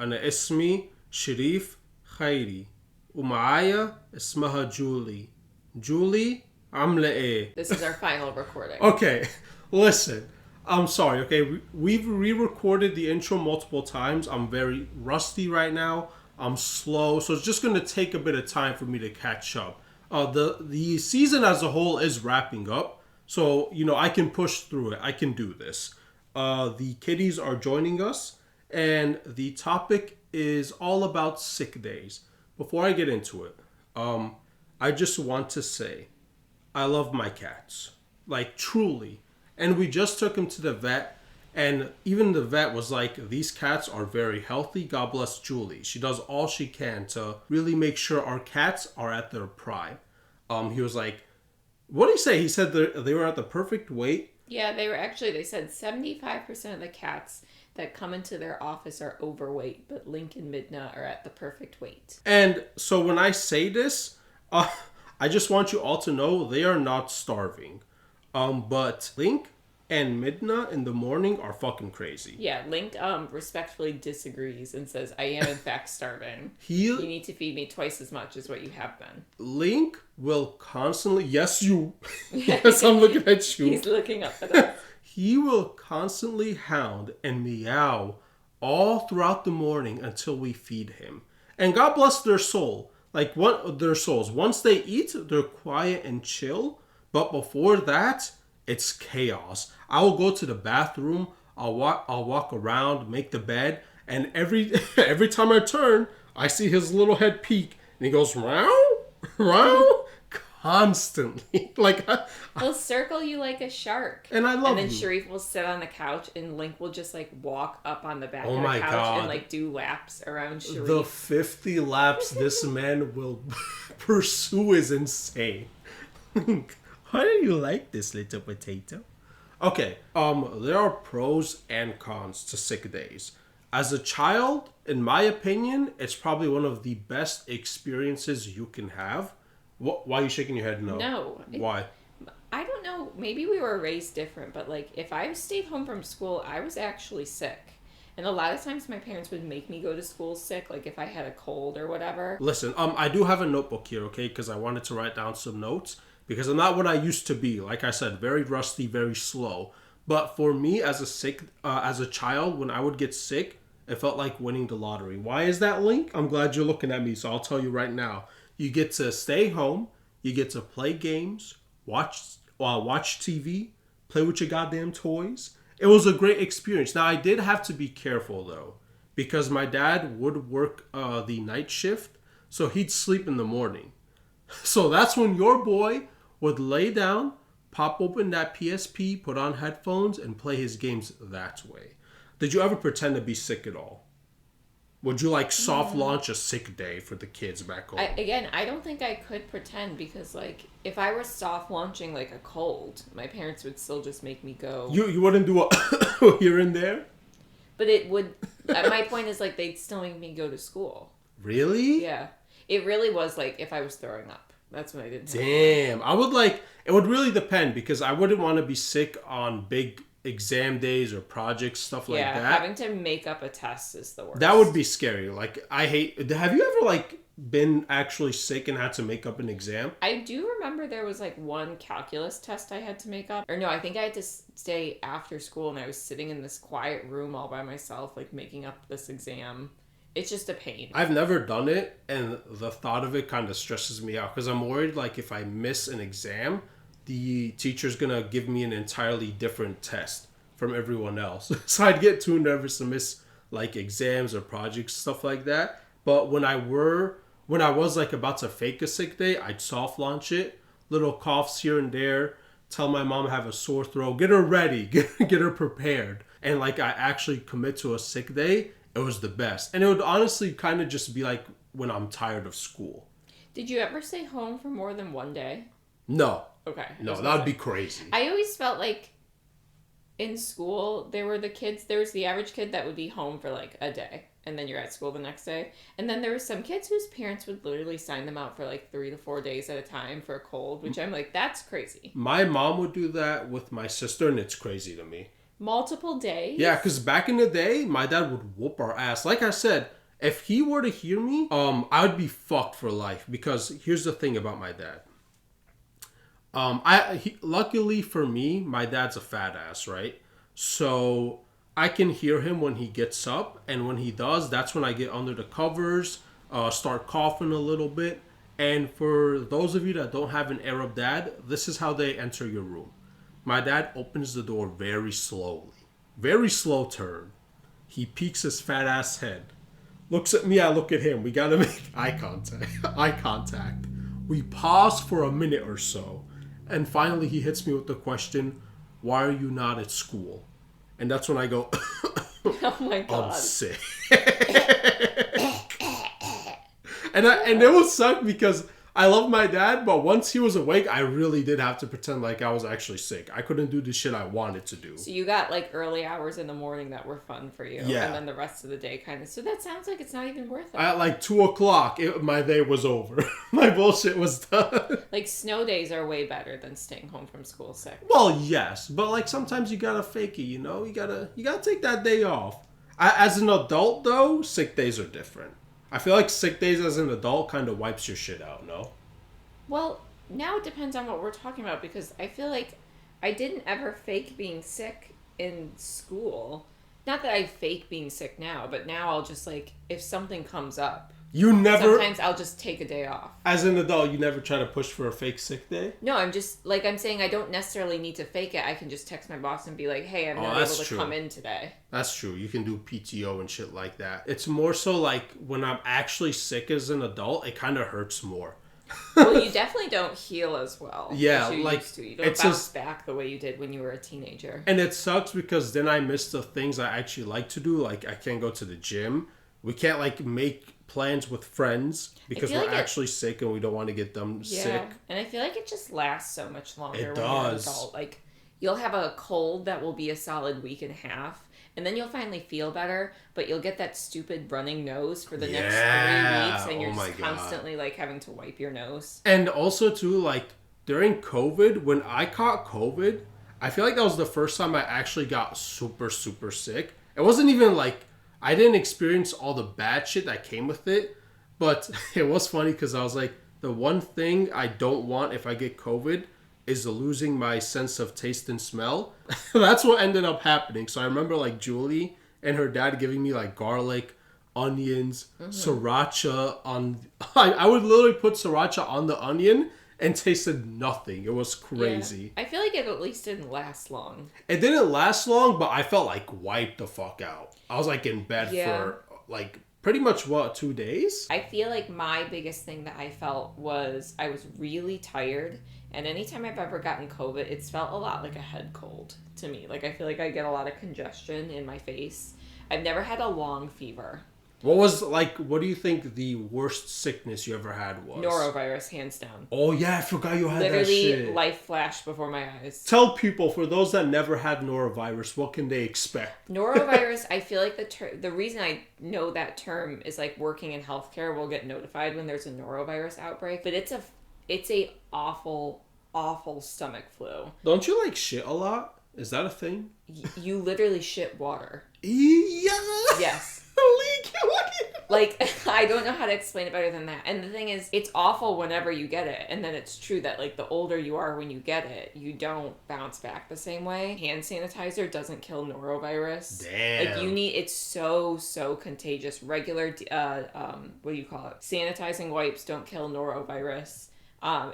أنا اسمي شريف خيري ومعايا اسمها جولي. Julie, عاملة إيه? This is our final recording. Okay, listen. I'm sorry, okay? We've re-recorded the intro multiple times. I'm very rusty right now. I'm slow, so it's just going to take a bit of time for me to catch up. The season as a whole is wrapping up, so, I can push through it. I can do this. The kiddies are joining us, and the topic is all about sick days. Before I get into it, I just want to say I love my cats. Like, truly. And we just took him to the vet, and even the vet was like, these cats are very healthy. God bless Julie. She does all she can to really make sure our cats are at their prime. He was like, what did he say? He said they were at the perfect weight. Yeah, they said 75% of the cats that come into their office are overweight, but Link and Midna are at the perfect weight. And so when I say this, I just want you all to know they are not starving. But Link and Midna in the morning are fucking crazy. Yeah, Link respectfully disagrees and says, I am in fact starving. You need to feed me twice as much as what you have been. Link will constantly... Yes, you. Yes, I'm looking at you. He's looking up at us. He will constantly hound and meow all throughout the morning until we feed him. And God bless their soul. Their souls. Once they eat, they're quiet and chill. But before that, it's chaos. I will go to the bathroom. I'll walk around, make the bed, and every time I turn, I see his little head peek, and he goes meow, meow, constantly. He'll circle you like a shark. And I love And then you. Sherif will sit on the couch, and Link will just walk up on the back of the my couch God. and do laps around Sherif. The 50 laps this man will pursue is insane. Why do you like this, little potato? Okay, there are pros and cons to sick days. As a child, in my opinion, it's probably one of the best experiences you can have. Why are you shaking your head no? No. Why? I don't know. Maybe we were raised different, but if I stayed home from school, I was actually sick. And a lot of times my parents would make me go to school sick, if I had a cold or whatever. Listen, I do have a notebook here, okay? Because I wanted to write down some notes. Because I'm not what I used to be. Like I said, very rusty, very slow. But for me, as a child, when I would get sick, it felt like winning the lottery. Why is that, Link? I'm glad you're looking at me, so I'll tell you right now. You get to stay home. You get to play games, watch TV, play with your goddamn toys. It was a great experience. Now, I did have to be careful, though, because my dad would work the night shift, so he'd sleep in the morning. So that's when your boy would lay down, pop open that PSP, put on headphones, and play his games that way. Did you ever pretend to be sick at all? Would you soft launch a sick day for the kids back home? I don't think I could pretend because if I were soft launching a cold, my parents would still just make me go. You wouldn't do a here and there? But it would. My point is they'd still make me go to school. Really? Yeah. It really was if I was throwing up. That's when I didn't have Damn. I would it would really depend because I wouldn't want to be sick on big exam days or projects, stuff like that. Yeah, having to make up a test is the worst. That would be scary. I hate... Have you ever been actually sick and had to make up an exam? I do remember there was one calculus test I had to make up. Or no, I think I had to stay after school and I was sitting in this quiet room all by myself making up this exam. It's just a pain. I've never done it, and the thought of it kind of stresses me out because I'm worried if I miss an exam, the teacher's gonna give me an entirely different test from everyone else. So I'd get too nervous to miss exams or projects, stuff like that. But when I was about to fake a sick day, I'd soft launch it, little coughs here and there, tell my mom I have a sore throat, get her ready, get her prepared, and I actually commit to a sick day. It was the best. And it would honestly kind of just be when I'm tired of school. Did you ever stay home for more than one day? No. Okay. No, that would be crazy. I always felt in school, there was the average kid that would be home for a day. And then you're at school the next day. And then there were some kids whose parents would literally sign them out for 3 to 4 days at a time for a cold, which I'm that's crazy. My mom would do that with my sister, and it's crazy to me. Multiple days? Yeah, because back in the day, my dad would whoop our ass. Like I said, if he were to hear me, I would be fucked for life. Because here's the thing about my dad. Luckily for me, my dad's a fat ass, right? So I can hear him when he gets up, and when he does, that's when I get under the covers, start coughing a little bit. And for those of you that don't have an Arab dad, this is how they enter your room. My dad opens the door very slowly, very slow turn. He peeks his fat ass head, looks at me, I look at him. We gotta make eye contact. Eye contact. We pause for a minute or so. And finally, he hits me with the question, "Why are you not at school?" And that's when I go, Oh my God. "I'm sick." and it would suck because I love my dad, but once he was awake, I really did have to pretend like I was actually sick. I couldn't do the shit I wanted to do. So you got like early hours in the morning that were fun for you. Yeah. And then the rest of the day kind of. So that sounds like it's not even worth it. At like 2 o'clock, my day was over. My bullshit was done. Like snow days are way better than staying home from school sick. Well, yes, but like sometimes you gotta fake it, you know? You gotta take that day off. As an adult, though, sick days are different. I feel like sick days as an adult kind of wipes your shit out, no? Well, now it depends on what we're talking about because I feel like I didn't ever fake being sick in school. Not that I fake being sick now, but now I'll just like, if something comes up, You never, sometimes I'll just take a day off. as an adult, you never try to push for a fake sick day? No, I'm just, like I'm saying, I don't necessarily need to fake it. I can just text my boss and be like, hey, I'm not able to come in today. That's true. You can do PTO and shit like that. It's more so like when I'm actually sick as an adult, it kind of hurts more. Well, you definitely don't heal as well. Yeah, as you like, used to. You don't it's bounce back the way you did when you were a teenager. And it sucks because then I miss the things I actually like to do. Like I can't go to the gym. We can't like make plans with friends because we're actually sick and we don't want to get them sick. And I feel like it just lasts so much longer It when you're an does. adult. Like you'll have a cold that will be a solid week and a half. And then you'll finally feel better, but you'll get that stupid running nose for the next 3 weeks, and you're just constantly like having to wipe your nose. And also too, like during COVID, when I caught COVID, I feel like that was the first time I actually got super, super sick. It wasn't even like I didn't experience all the bad shit that came with it, but it was funny because I was like, the one thing I don't want if I get COVID is losing my sense of taste and smell. That's what ended up happening. So I remember like Julie and her dad giving me like garlic, onions, sriracha on... I would literally put sriracha on the onion and tasted nothing. It was crazy. Yeah. I feel like it at least didn't last long. It didn't last long, but I felt like wiped the fuck out. I was like in bed for like pretty much 2 days? I feel like my biggest thing that I felt was I was really tired. And anytime I've ever gotten COVID, it's felt a lot like a head cold to me. Like, I feel like I get a lot of congestion in my face. I've never had a long fever. What do you think the worst sickness you ever had was? Norovirus, hands down. Oh, yeah, I forgot you had that shit. Literally, life flashed before my eyes. Tell people, for those that never had norovirus, what can they expect? Norovirus, I feel like the reason I know that term is, like, working in healthcare, we'll get notified when there's a norovirus outbreak. But it's a awful stomach flu. Don't you like shit a lot? Is that a thing? You literally shit water. Yeah. Yes. Like, I don't know how to explain it better than that. And the thing is, it's awful whenever you get it. And then it's true that, like, the older you are when you get it, you don't bounce back the same way. Hand sanitizer doesn't kill norovirus. Damn. Like, it's so contagious. Regular, what do you call it? Sanitizing wipes don't kill norovirus.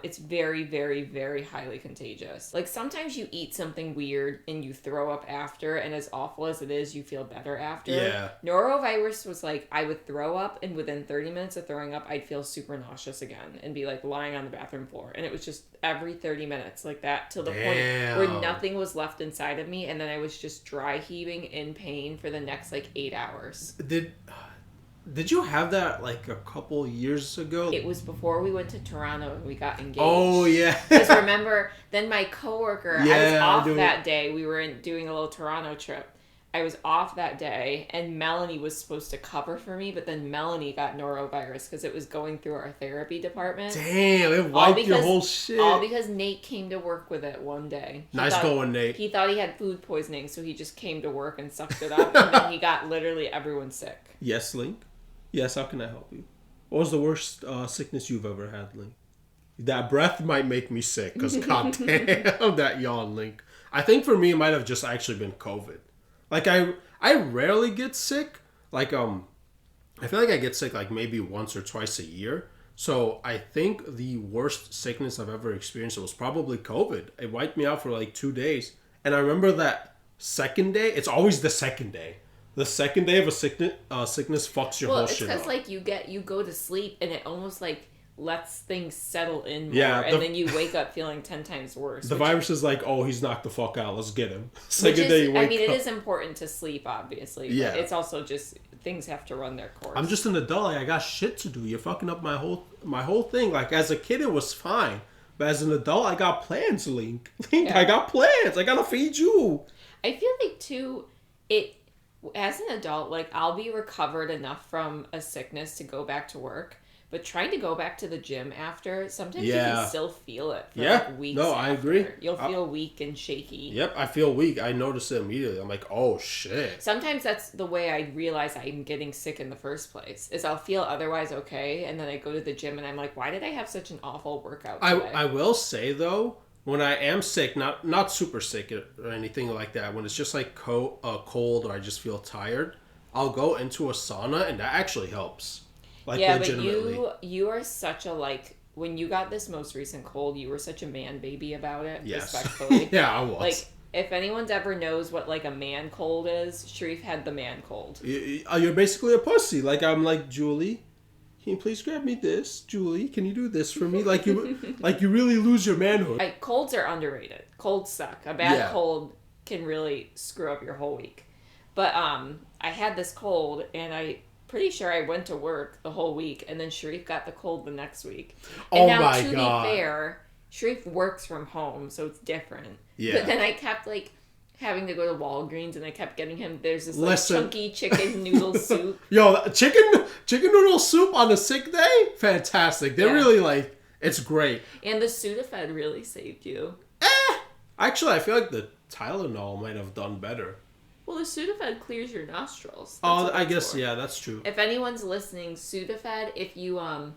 It's very, very, very highly contagious. Like, sometimes you eat something weird and you throw up after, and as awful as it is, you feel better after. Yeah. Norovirus was like, I would throw up, and within 30 minutes of throwing up, I'd feel super nauseous again and be, like, lying on the bathroom floor. And it was just every 30 minutes like that till the point where nothing was left inside of me, and then I was just dry heaving in pain for the next, like, 8 hours. Did you have that like a couple years ago? It was before we went to Toronto and we got engaged. Oh, yeah. Because remember, then my coworker, I was off that day. We were doing a little Toronto trip. I was off that day, and Melanie was supposed to cover for me, but then Melanie got norovirus because it was going through our therapy department. Damn, it wiped your whole shit. All because Nate came to work with it one day. Nice going, Nate. He thought he had food poisoning, so he just came to work and sucked it up, and then he got literally everyone sick. Yes, Link? Yes, how can I help you? What was the worst sickness you've ever had, Link? That breath might make me sick, because goddamn, that yawn, Link. I think for me, it might have just actually been COVID. Like, I rarely get sick. Like, I feel like I get sick, like, maybe once or twice a year. So, I think the worst sickness I've ever experienced was probably COVID. It wiped me out for, like, 2 days. And I remember that second day, it's always the second day. The second day of a sickness fucks your whole shit up. Well, it's because, like, you go to sleep, and it almost, like, lets things settle in more, and then you wake up feeling 10 times worse. The virus is like, oh, he's knocked the fuck out, let's get him. Second day you wake up. It is important to sleep, obviously. Yeah. But it's also just, things have to run their course. I'm just an adult, like, I got shit to do. You're fucking up my whole thing. Like, as a kid, it was fine. But as an adult, I got plans, Link. Yeah. I got plans. I gotta feed you. I feel like, too, as an adult, like, I'll be recovered enough from a sickness to go back to work. But trying to go back to the gym after, sometimes you can still feel it for like weeks. No, I agree. You'll feel weak and shaky. Yep, I feel weak. I notice it immediately. I'm like, oh shit. Sometimes that's the way I realize I'm getting sick in the first place. Is I'll feel otherwise okay, and then I go to the gym and I'm like, why did I have such an awful workout today? I will say though, when I am sick, not super sick or anything like that, when it's just like cold or I just feel tired, I'll go into a sauna and that actually helps. Like, yeah, but you are such a, like, when you got this most recent cold, you were such a man baby about it. Yes. Respectfully. Yeah, I was. Like, if anyone's ever knows what, like, a man cold is, Sherif had the man cold. You're basically a pussy. Like, I'm like, Julie, can you please grab me this? Julie, can you do this for me? Like, you really lose your manhood. Colds are underrated. Colds suck. A bad cold can really screw up your whole week. But I had this cold, and pretty sure I went to work the whole week, and then Sherif got the cold the next week. And now, to be fair, Sherif works from home, so it's different. Yeah. But then I kept, like, having to go to Walgreens, and I kept getting him, there's this, like, chunky chicken noodle soup. Yo, chicken noodle soup on a sick day? Fantastic. They're really, like, it's great. And the Sudafed really saved you. Actually, I feel like the Tylenol might have done better. Well, the Sudafed clears your nostrils. I guess, yeah, that's true. If anyone's listening, Sudafed, if you, Are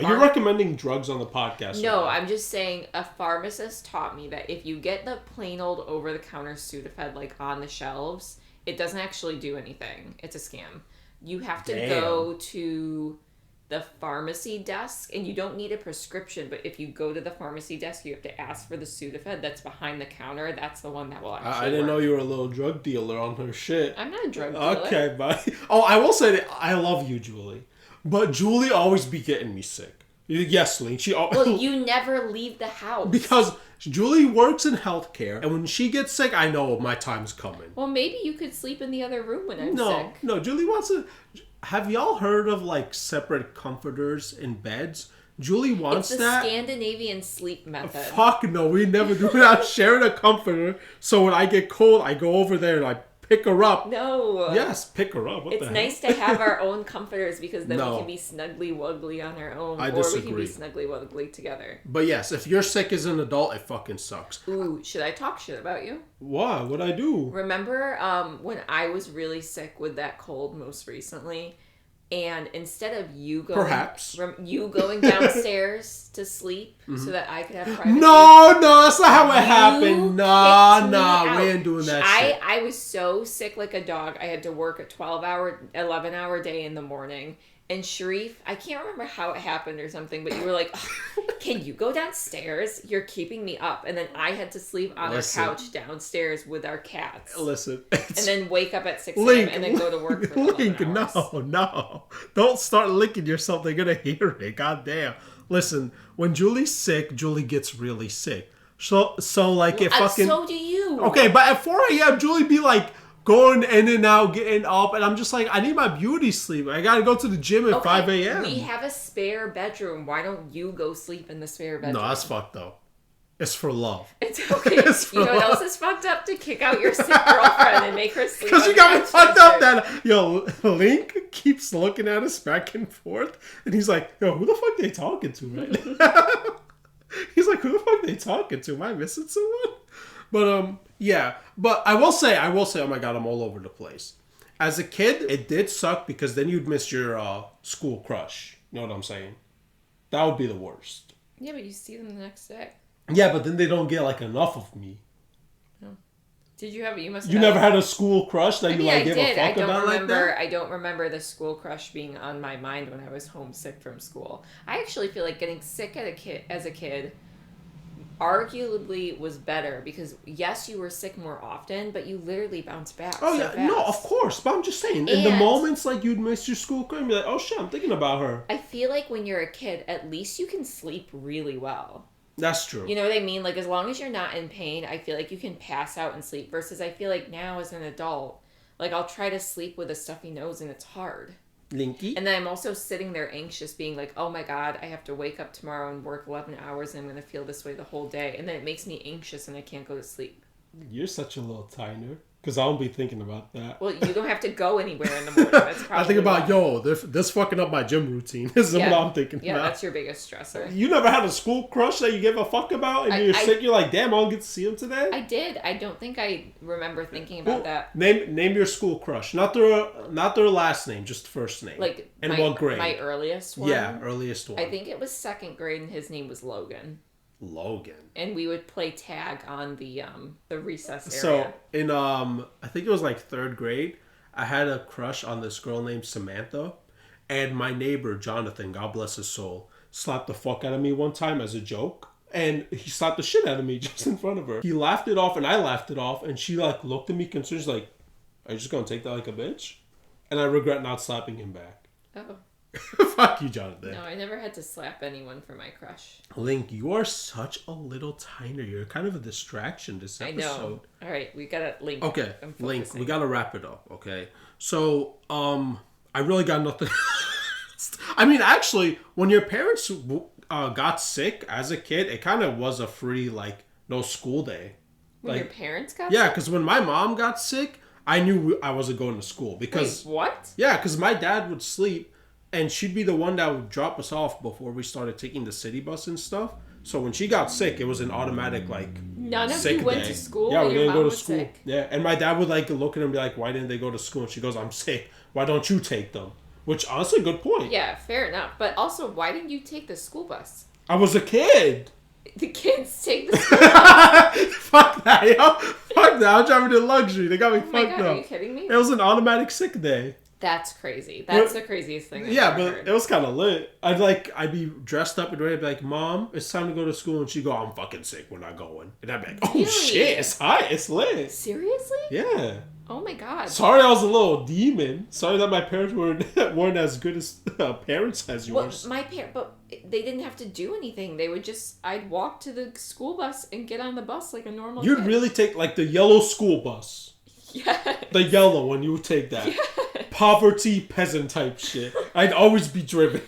you recommending drugs on the podcast? No, I'm just saying a pharmacist taught me that if you get the plain old over-the-counter Sudafed, like, on the shelves, it doesn't actually do anything. It's a scam. You have to go to the pharmacy desk, and you don't need a prescription, but if you go to the pharmacy desk, you have to ask for the Sudafed that's behind the counter. That's the one that will actually I didn't know you were a little drug dealer on her shit. I'm not a drug dealer. Okay, bye. Oh, I will say that I love you, Julie. But Julie always be getting me sick. Yes, Link. Well, you never leave the house. Because Julie works in healthcare, and when she gets sick, I know my time's coming. Well, maybe you could sleep in the other room when I'm sick. No, Julie wants to... Have y'all heard of, like, separate comforters in beds? Julie wants that. It's the Scandinavian sleep method. Fuck no, we never do that. I'm sharing a comforter, so when I get cold, I go over there and I pick her up. No. Yes, pick her up. What it's nice to have our own comforters because then we can be snuggly wuggly on our own. I disagree. Or we can be snuggly wuggly together. But yes, if you're sick as an adult, it fucking sucks. Ooh, should I talk shit about you? What? What'd I do? Remember when I was really sick with that cold most recently? And instead of you going downstairs to sleep so that I could have privacy. No, that's not how it happened. Nah, we ain't doing that shit. I was so sick like a dog. I had to work a 11-hour day in the morning. And Sherif, I can't remember how it happened or something, but you were like, can you go downstairs? You're keeping me up. And then I had to sleep on our couch downstairs with our cats. Listen. And then wake up at 6 a.m. and then go to work for 11 hours. No. Don't start licking yourself. They're going to hear it. God damn. Listen, when Julie's sick, Julie gets really sick. So like, it fucking... So do you. Okay, but at 4 a.m., Julie be like... going in and out, getting up, and I'm just like, I need my beauty sleep. I gotta go to the gym at 5 a.m. We have a spare bedroom. Why don't you go sleep in the spare bedroom? No, that's fucked though. It's for love. It's okay. It's You know what else is fucked up? To kick out your sick girlfriend and make her sleep. Because you got me fucked up that, yo, Link keeps looking at us back and forth, and he's like, yo, who the fuck they talking to right now? He's like, who the fuck they talking to? Am I missing someone? But, yeah. But I will say, oh my god, I'm all over the place. As a kid, it did suck because then you'd miss your school crush. You know what I'm saying? That would be the worst. Yeah, but you see them the next day. Yeah, but then they don't get, like, enough of me. No. Did you have? You must. You never had a school crush that you like give a fuck about like that? I don't remember the school crush being on my mind when I was homesick from school. I actually feel like getting sick as a kid arguably was better because yes, you were sick more often, but you literally bounced back. Oh so yeah, fast. no, of course. But I'm just saying, in the moments like you'd miss your school crush, and be like, oh shit, I'm thinking about her. I feel like when you're a kid, at least you can sleep really well. That's true. You know what I mean? Like, as long as you're not in pain, I feel like you can pass out and sleep. Versus, I feel like now as an adult, like, I'll try to sleep with a stuffy nose and it's hard. Linky. And then I'm also sitting there anxious, being like, oh my god, I have to wake up tomorrow and work 11 hours and I'm going to feel this way the whole day. And then it makes me anxious and I can't go to sleep. You're such a little tiner. Because I don't be thinking about that. Well, you don't have to go anywhere in the morning. That's probably I think about, yo, this fucking up my gym routine. This is what I'm thinking about. Yeah, that's your biggest stressor. You never had a school crush that you gave a fuck about? And you're sick, you're like, damn, I don't get to see him today? I did. I don't think I remember thinking about that. Name your school crush. Not their last name, just first name. Like, and what grade? My earliest one? Yeah, earliest one. I think it was second grade and his name was Logan. And we would play tag on the recess area. So in I think it was like third grade, I had a crush on this girl named Samantha, and my neighbor Jonathan, God bless his soul, slapped the fuck out of me one time as a joke, and he slapped the shit out of me just in front of her. He laughed it off, and I laughed it off, and she like looked at me concerned, she's like, "Are you just gonna take that like a bitch?" And I regret not slapping him back. Oh. Fuck you, Jonathan. No, I never had to slap anyone for my crush. Link, you are such a little tiner. You're kind of a distraction this episode. I know. All right, we gotta Link. Okay, Link, we gotta wrap it up. Okay, so I really got nothing. I mean, actually, when your parents got sick as a kid, it kind of was a free like no school day. When like, your parents got yeah, sick? because when my mom got sick, I knew I wasn't going to school because wait, what? Yeah, because my dad would sleep. And she'd be the one that would drop us off before we started taking the city bus and stuff. So when she got sick, it was an automatic, like, none of sick you went day. to school? Yeah, we didn't go to school. Sick? Yeah, and my dad would, like, look at her and be like, why didn't they go to school? And she goes, I'm sick. Why don't you take them? Which, honestly, good point. Yeah, fair enough. But also, why didn't you take the school bus? I was a kid. The kids take the school bus. Fuck that, yo. Fuck that. I'm driving to luxury. They got me fucked up. Are you kidding me? It was an automatic sick day. That's crazy. That's the craziest thing I've ever heard. It was kind of lit. I'd be dressed up and ready to be like, Mom, it's time to go to school. And she'd go, I'm fucking sick. We're not going. And I'd be like, oh, shit. It's hot. It's lit. Seriously? Yeah. Oh, my God. Sorry I was a little demon. Sorry that my parents weren't as good as parents as yours. Well, but they didn't have to do anything. They would I'd walk to the school bus and get on the bus like a normal You'd kid. really take, like, the yellow school bus. Yeah. The yellow one, you would take that. Yes. Poverty peasant type shit. I'd always be driven.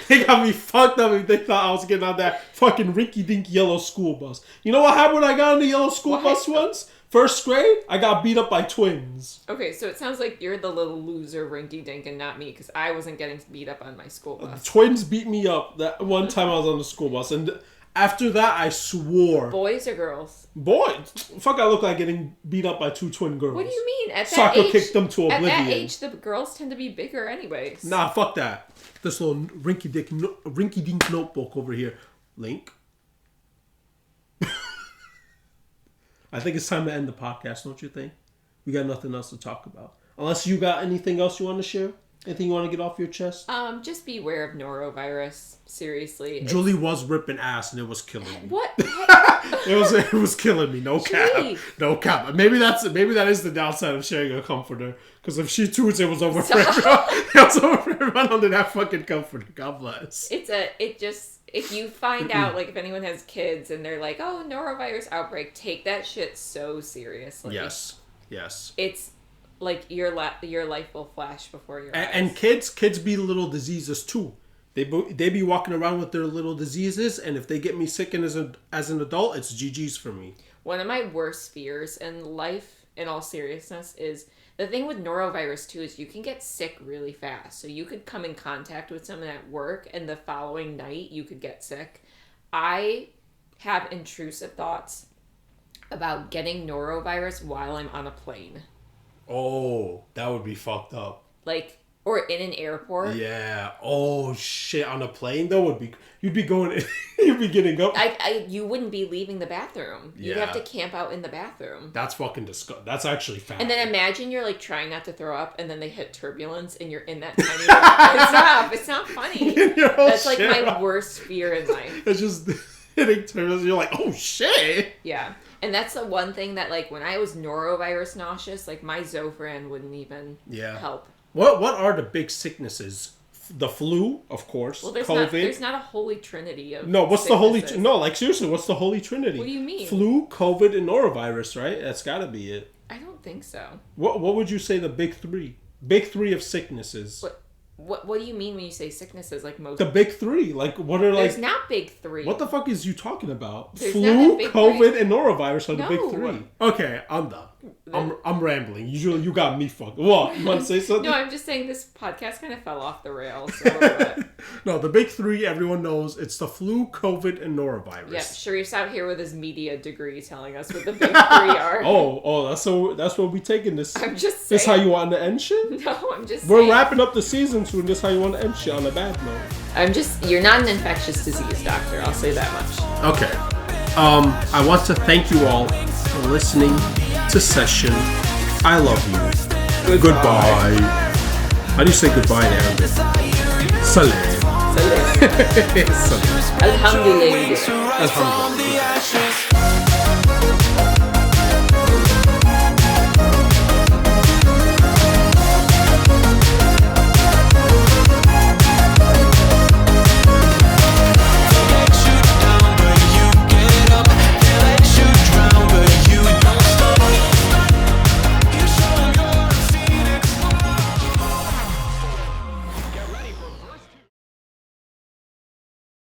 They got me fucked up if they thought I was getting on that fucking rinky-dink yellow school bus. You know what happened when I got on the yellow school bus once? First grade, I got beat up by twins. Okay, so it sounds like you're the little loser rinky-dink and not me, because I wasn't getting beat up on my school bus. Twins beat me up that one time I was on the school bus, and after that, I swore. Boys or girls? Boys. Fuck, I look like getting beat up by two twin girls. What do you mean? At that Soccer age, kicked them to oblivion. At that age, the girls tend to be bigger anyways. Nah, fuck that. This little rinky-dink notebook over here. Link. I think it's time to end the podcast, don't you think? We got nothing else to talk about. Unless you got anything else you want to share? Anything you want to get off your chest? Just beware of norovirus. Seriously. Julie was ripping ass and it was killing me. What? It was killing me. No cap. No cap. Maybe that is the downside of sharing a comforter. Because if she toots, it was over for everyone. It was over for everyone under that fucking comforter. God bless. If you find out, like, if anyone has kids and they're like, oh, norovirus outbreak, take that shit so seriously. Yes. It's like your life will flash before your eyes. And kids be little diseases too. They be walking around with their little diseases, and if they get me sick and as an adult, it's GG's for me. One of my worst fears in life, in all seriousness, is the thing with norovirus too is you can get sick really fast. So you could come in contact with someone at work, and the following night you could get sick. I have intrusive thoughts about getting norovirus while I'm on a plane. Oh, that would be fucked up. Like, or in an airport. Yeah. Oh shit! On a plane though you'd be going. You'd be getting up. You wouldn't be leaving the bathroom. You'd have to camp out in the bathroom. That's fucking disgusting. That's actually foul. And then imagine you're like trying not to throw up, and then they hit turbulence, and you're in that tiny. It's not funny. That's like my worst fear in life. It's just hitting turbulence. You're like, oh shit. Yeah. And that's the one thing that, like, when I was norovirus nauseous, like, my Zofran wouldn't even help. What are the big sicknesses? The flu, of course. Well, COVID. There's not a holy trinity of No, what's sicknesses. like, seriously, what's the holy trinity? What do you mean? Flu, COVID, and norovirus, right? That's gotta be it. I don't think so. What would you say the big three? Big three of sicknesses. What do you mean when you say sicknesses? Like most the big three, like what are like? There's not big three. What the fuck is you talking about? There's Flu, COVID, and norovirus are the big three. Okay, I'm done. I'm rambling. You got me fucked. What? You want to say something? No, I'm just saying this podcast kind of fell off the rails. So No, the big three everyone knows. It's the flu, COVID, and norovirus. Yeah, Sherif's out here with his media degree telling us what the big three are. That's what we taking this. I'm just saying. This how you want to end shit? No, I'm just We're saying. wrapping up the season soon. This how you want to end shit on a bad note. You're not an infectious disease doctor, I'll say that much. Okay. I want to thank you all for listening to Session. I love you. Goodbye. How do you say goodbye in Arabic? Salam. Salam. Salam. Alhamdulillah. Alhamdulillah.